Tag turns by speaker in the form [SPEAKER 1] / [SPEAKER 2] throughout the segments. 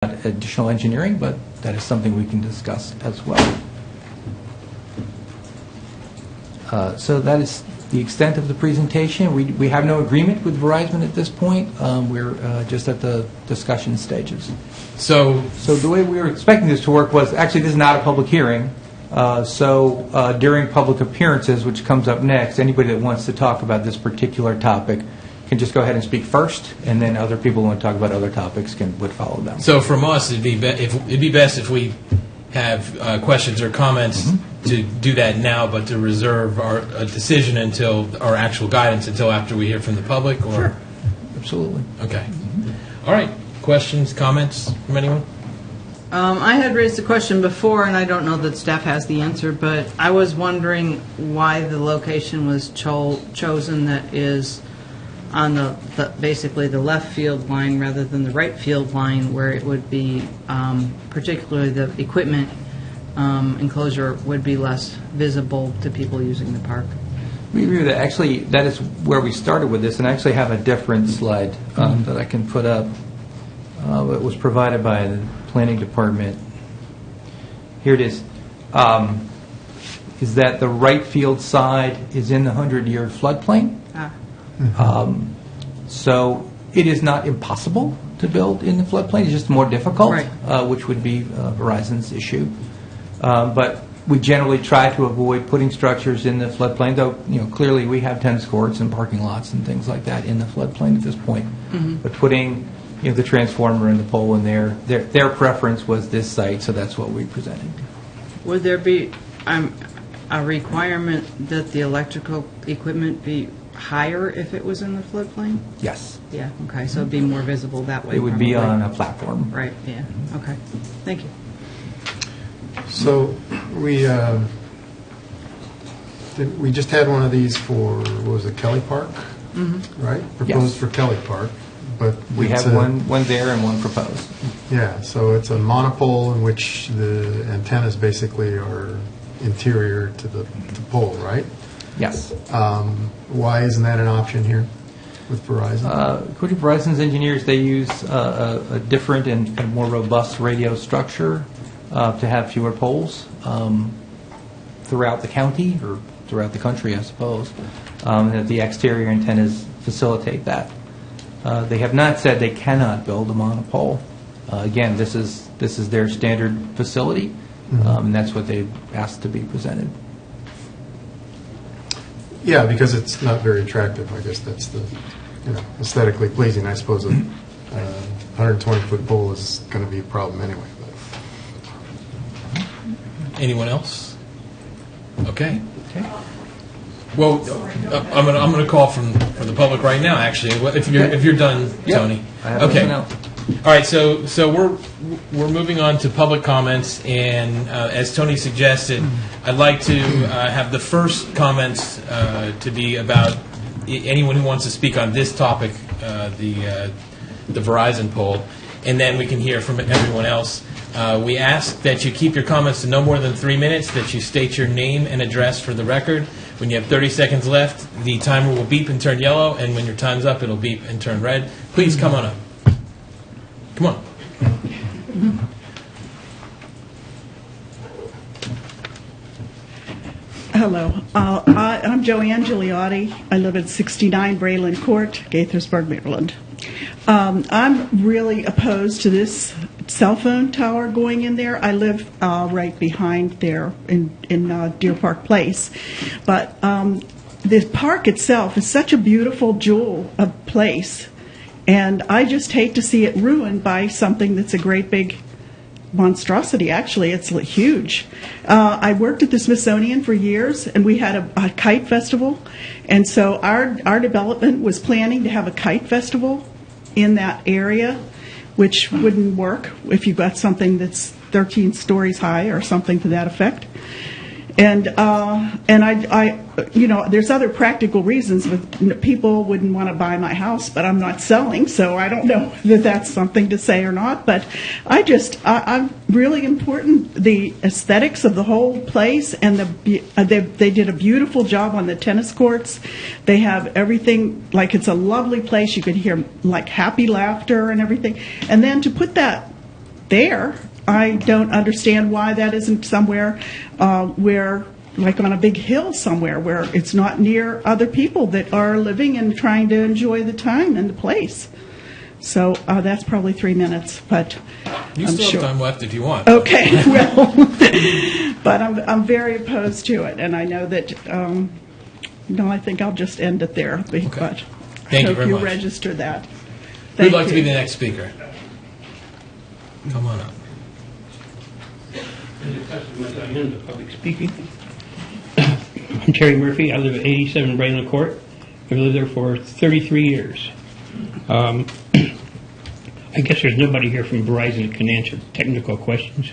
[SPEAKER 1] additional engineering, but that is something we can discuss as well. So that is the extent of the presentation. We have no agreement with Verizon at this point. We're just at the discussion stages. So the way we were expecting this to work was, actually this is not a public hearing, so during public appearances, which comes up next, anybody that wants to talk about this particular topic can just go ahead and speak first, and then other people who want to talk about other topics would follow them.
[SPEAKER 2] So from us, it'd be best if we have questions or comments to do that now, but to reserve our decision until our actual guidance until after we hear from the public. Or
[SPEAKER 1] sure, absolutely.
[SPEAKER 2] Okay. All right. Questions, comments from anyone?
[SPEAKER 3] I had raised a question before, and I don't know that staff has the answer, but I was wondering why the location was chosen that is on the basically the left field line rather than the right field line, where it would be particularly the equipment enclosure would be less visible to people using the park.
[SPEAKER 1] We agree with that. Actually, that is where we started with this, and I actually have a different slide that I can put up. It was provided by the planning department. Here it is. Is that the right field side is in the 100-year floodplain? So it is not impossible to build in the floodplain. It's just more difficult, right. Which would be Verizon's issue. But we generally try to avoid putting structures in the floodplain, though clearly we have tennis courts and parking lots and things like that in the floodplain at this point. But putting the transformer and the pole in there, their preference was this site, so that's what we presented.
[SPEAKER 3] Would there be a requirement that the electrical equipment be higher if it was in the floodplain?
[SPEAKER 1] Yes.
[SPEAKER 3] Yeah, okay, so it'd be more visible that way.
[SPEAKER 1] It would be on a platform.
[SPEAKER 3] Right, yeah, okay. Thank you.
[SPEAKER 4] So we just had one of these for, what was it, Kelly Park? Right? Proposed for Kelly Park. But
[SPEAKER 1] we have one there and one proposed.
[SPEAKER 4] Yeah, so it's a monopole in which the antennas basically are interior to the pole, right?
[SPEAKER 1] Yes.
[SPEAKER 4] Why isn't that an option here with Verizon?
[SPEAKER 1] According to Verizon's engineers, they use a different and more robust radio structure to have fewer poles throughout the county, or throughout the country, I suppose. That the exterior antennas facilitate that. They have not said they cannot build a monopole. Again, this is their standard facility, and that's what they asked to be presented.
[SPEAKER 4] Yeah, because it's not very attractive. I guess that's the aesthetically pleasing. I suppose a 120-foot pole is going to be a problem anyway. But.
[SPEAKER 2] Anyone else? Okay. Well, I'm going to call from the public right now. Actually, if you're done, Tony.
[SPEAKER 1] Okay.
[SPEAKER 2] All right. So we're moving on to public comments, and as Tony suggested, I'd like to have the first comments to be about anyone who wants to speak on this topic, the Verizon poll, and then we can hear from everyone else. We ask that you keep your comments to no more than 3 minutes, that you state your name and address for the record. When you have 30 seconds left, the timer will beep and turn yellow, and when your time's up, it'll beep and turn red. Please come on up. Come on.
[SPEAKER 5] Hello. I'm Joanne Gigliotti. I live at 69 Brayland Court, Gaithersburg, Maryland. I'm really opposed to this cell phone tower going in there. I live right behind there in Deer Park Place. But the park itself is such a beautiful jewel of place, and I just hate to see it ruined by something that's a great big monstrosity. Actually, it's huge. I worked at the Smithsonian for years, and we had a kite festival, and so our development was planning to have a kite festival in that area, which wouldn't work if you got something that's 13 stories high or something to that effect. And I there's other practical reasons. With people wouldn't want to buy my house, but I'm not selling, so I don't know that that's something to say or not. But I'm really important the aesthetics of the whole place, and they did a beautiful job on the tennis courts. They have everything, like it's a lovely place. You could hear like happy laughter and everything. And then to put that there. I don't understand why that isn't somewhere where, like on a big hill somewhere, where it's not near other people that are living and trying to enjoy the time and the place. So that's probably 3 minutes, but
[SPEAKER 2] You
[SPEAKER 5] I'm
[SPEAKER 2] still
[SPEAKER 5] sure.
[SPEAKER 2] have time left if you want.
[SPEAKER 5] Okay, well, but I'm very opposed to it, and I know that. No, I think I'll just end it there. But
[SPEAKER 2] Thank you
[SPEAKER 5] I
[SPEAKER 2] very
[SPEAKER 5] hope
[SPEAKER 2] much.
[SPEAKER 5] you register that.
[SPEAKER 2] Who'd
[SPEAKER 5] Thank
[SPEAKER 2] like to be
[SPEAKER 5] you.
[SPEAKER 2] the next speaker? Come on up.
[SPEAKER 6] Public speaking. I'm Terry Murphy. I live at 87 Braylon Court. I've lived there for 33 years. I guess there's nobody here from Verizon that can answer technical questions.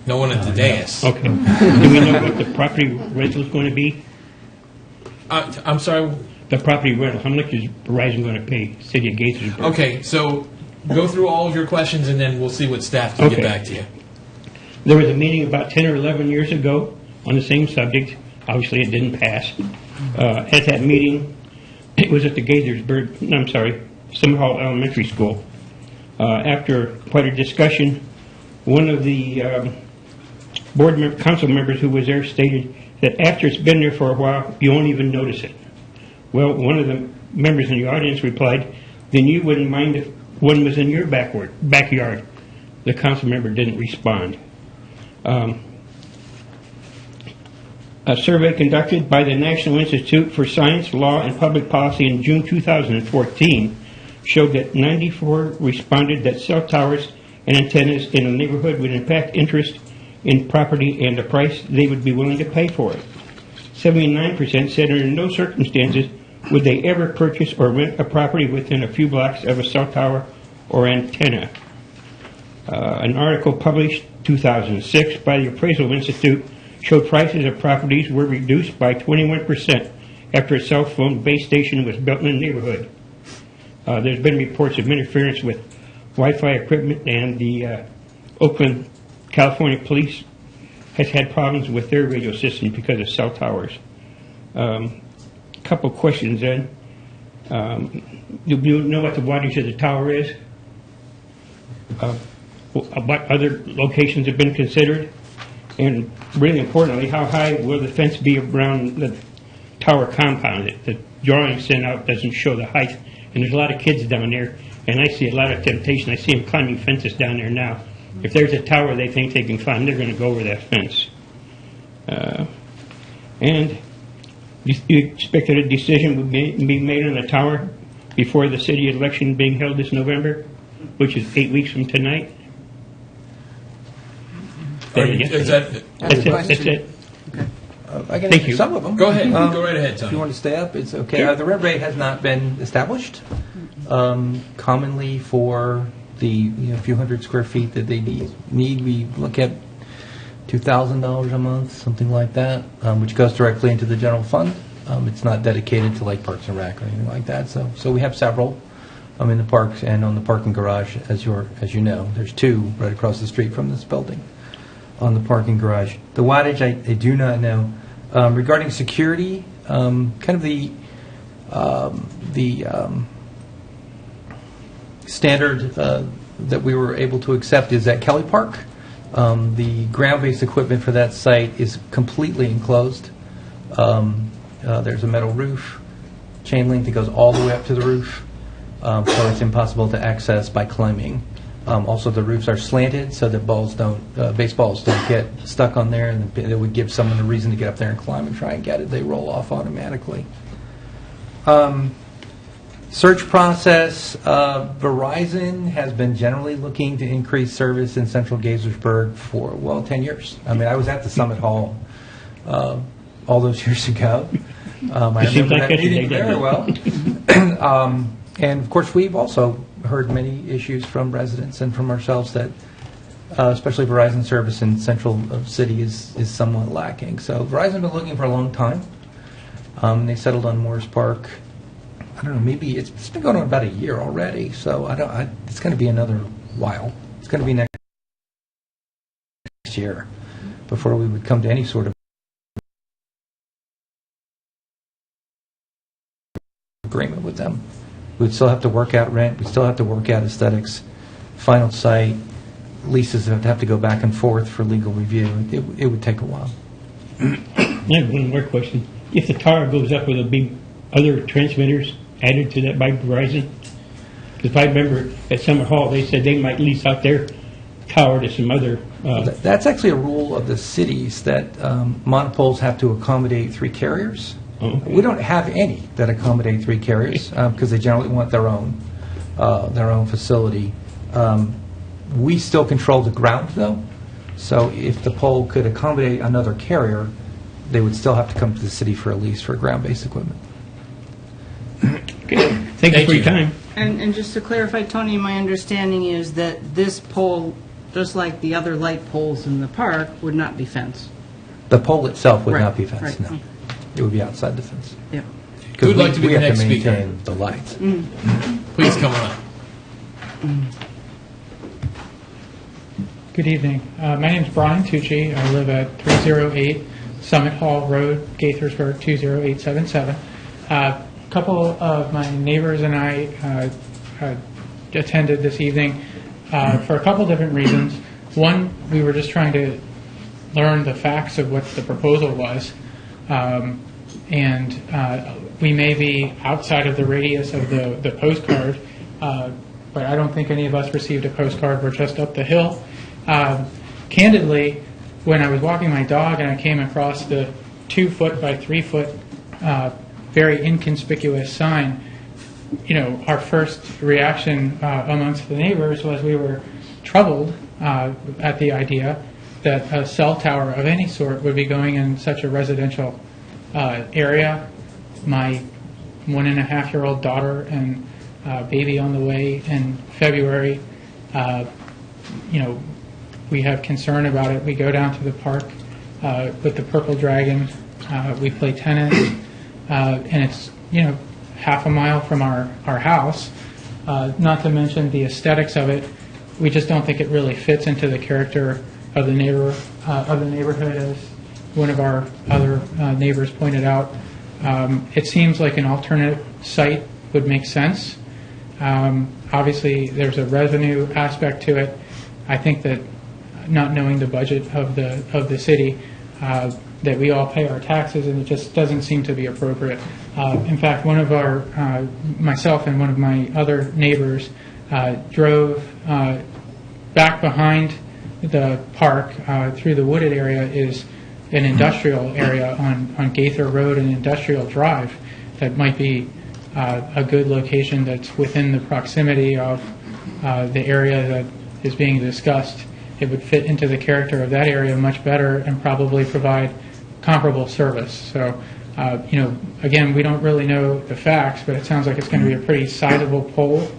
[SPEAKER 2] No one at the dais.
[SPEAKER 6] Okay. Do we know what the property rental is going to be?
[SPEAKER 2] I'm sorry.
[SPEAKER 6] The property rental, how much is Verizon going to pay City of Gaithersburg?
[SPEAKER 2] Okay, so go through all of your questions, and then we'll see what staff can get
[SPEAKER 6] Okay.
[SPEAKER 2] back to you.
[SPEAKER 6] There was a meeting about 10 or 11 years ago on the same subject. Obviously, it didn't pass. At that meeting, it was at the Summer Hall Elementary School. After quite a discussion, one of the council members who was there stated that after it's been there for a while, you won't even notice it. Well, one of the members in the audience replied, then you wouldn't mind if one was in your backyard. The council member didn't respond. A survey conducted by the National Institute for Science, Law, and Public Policy in June 2014 showed that 94 responded that cell towers and antennas in a neighborhood would impact interest in property and the price they would be willing to pay for it. 79% said under no circumstances would they ever purchase or rent a property within a few blocks of a cell tower or antenna. An article published 2006 by the Appraisal Institute showed prices of properties were reduced by 21% after a cell phone base station was built in the neighborhood. There's been reports of interference with Wi-Fi equipment, and the Oakland, California police has had problems with their radio system because of cell towers. Couple questions then. Do you know what the wattage of the tower is? What other locations have been considered? And really importantly, how high will the fence be around the tower compound? The drawing sent out doesn't show the height, and there's a lot of kids down there, and I see a lot of temptation. I see them climbing fences down there now. If there's a tower they think they can climb, they're going to go over that fence. And you expect that a decision would be made on the tower before the city election being held this November, which is 8 weeks from tonight?
[SPEAKER 2] Is that?
[SPEAKER 6] That's it.
[SPEAKER 1] I can
[SPEAKER 6] Thank
[SPEAKER 1] answer
[SPEAKER 6] you.
[SPEAKER 1] some of them.
[SPEAKER 2] Go ahead. Go right ahead,
[SPEAKER 1] If you
[SPEAKER 2] Tony.
[SPEAKER 1] want to stay up, it's okay.
[SPEAKER 6] Sure.
[SPEAKER 1] The rent rate has not been established. Commonly for the few hundred square feet that they need, we look at $2,000 a month, something like that, which goes directly into the general fund. It's not dedicated to like Parks and Rec or anything like that. So we have several in the parks and on the parking garage, as you know. There's two right across the street from this building on the parking garage. The wattage, I do not know. Regarding security, kind of the standard that we were able to accept is at Kelly Park. The ground-based equipment for that site is completely enclosed. There's a metal roof, chain link that goes all the way up to the roof, so it's impossible to access by climbing. Also, the roofs are slanted so that baseballs don't get stuck on there, and it would give someone a reason to get up there and climb and try and get it. They roll off automatically. Search process, Verizon has been generally looking to increase service in central Gaithersburg for, 10 years. I mean, I was at the Summit Hall all those years ago. I remember that meeting very well. And, of course, we've also heard many issues from residents and from ourselves that especially Verizon service in central city is somewhat lacking. So Verizon's been looking for a long time. They settled on Morris Park. I don't know, maybe it's been going on about a year already. So it's going to be another while. It's going to be next year before we would come to any sort of agreement with them. We'd still have to work out rent. We'd still have to work out aesthetics, final site, leases that have to go back and forth for legal review. It would take a while.
[SPEAKER 6] I have one more question. If the tower goes up, will there be other transmitters added to that by Verizon? Because I remember at Summer Hall, they said they might lease out their tower to some other...
[SPEAKER 1] That's actually a rule of the cities that monopoles have to accommodate 3 carriers.
[SPEAKER 6] Oh, okay.
[SPEAKER 1] We don't have any that accommodate 3 carriers because they generally want their own facility. We still control the ground, though. So if the pole could accommodate another carrier, they would still have to come to the city for a lease for ground-based equipment.
[SPEAKER 6] Okay. Thank you for your time.
[SPEAKER 3] And just to clarify, Tony, my understanding is that this pole, just like the other light poles in the park, would not be fenced.
[SPEAKER 1] The pole itself would
[SPEAKER 3] Right,
[SPEAKER 1] not be fenced,
[SPEAKER 3] right.
[SPEAKER 1] no. It would be outside the fence.
[SPEAKER 3] Yeah.
[SPEAKER 2] Who would like to be
[SPEAKER 1] we
[SPEAKER 2] the
[SPEAKER 1] have
[SPEAKER 2] next
[SPEAKER 1] to
[SPEAKER 2] speaker?
[SPEAKER 1] maintain the lights.
[SPEAKER 2] Please come on.
[SPEAKER 7] Good evening. My name is Brian Tocci. I live at 308 Summit Hall Road, Gaithersburg, 20877. A couple of my neighbors and I attended this evening for a couple different reasons. One, we were just trying to learn the facts of what the proposal was. And we may be outside of the radius of the postcard, but I don't think any of us received a postcard. We're just up the hill. Candidly, when I was walking my dog and I came across the 2-foot by 3-foot very inconspicuous sign, our first reaction amongst the neighbors was we were troubled at the idea that a cell tower of any sort would be going in such a residential area. My 1.5-year-old daughter and baby on the way in February, we have concern about it. We go down to the park with the Purple Dragon. We play tennis, and it's half a mile from our house. Not to mention the aesthetics of it. We just don't think it really fits into the character of the neighborhood, as one of our other neighbors pointed out. It seems like an alternate site would make sense. Obviously, there's a revenue aspect to it. I think that not knowing the budget of the city, that we all pay our taxes, and it just doesn't seem to be appropriate. In fact, myself and one of my other neighbors drove back behind the park through the wooded area is an industrial area on Gaither Road and Industrial Drive that might be a good location that's within the proximity of the area that is being discussed. It would fit into the character of that area much better and probably provide comparable service. So, again, we don't really know the facts, but it sounds like it's going to be a pretty sizable pole.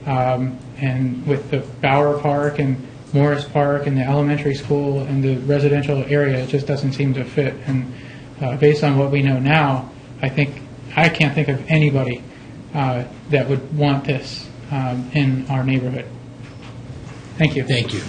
[SPEAKER 7] And with the Bower Park and Morris Park and the elementary school and the residential area, it just doesn't seem to fit. And based on what we know now, I can't think of anybody that would want this in our neighborhood. Thank you.
[SPEAKER 2] Thank you.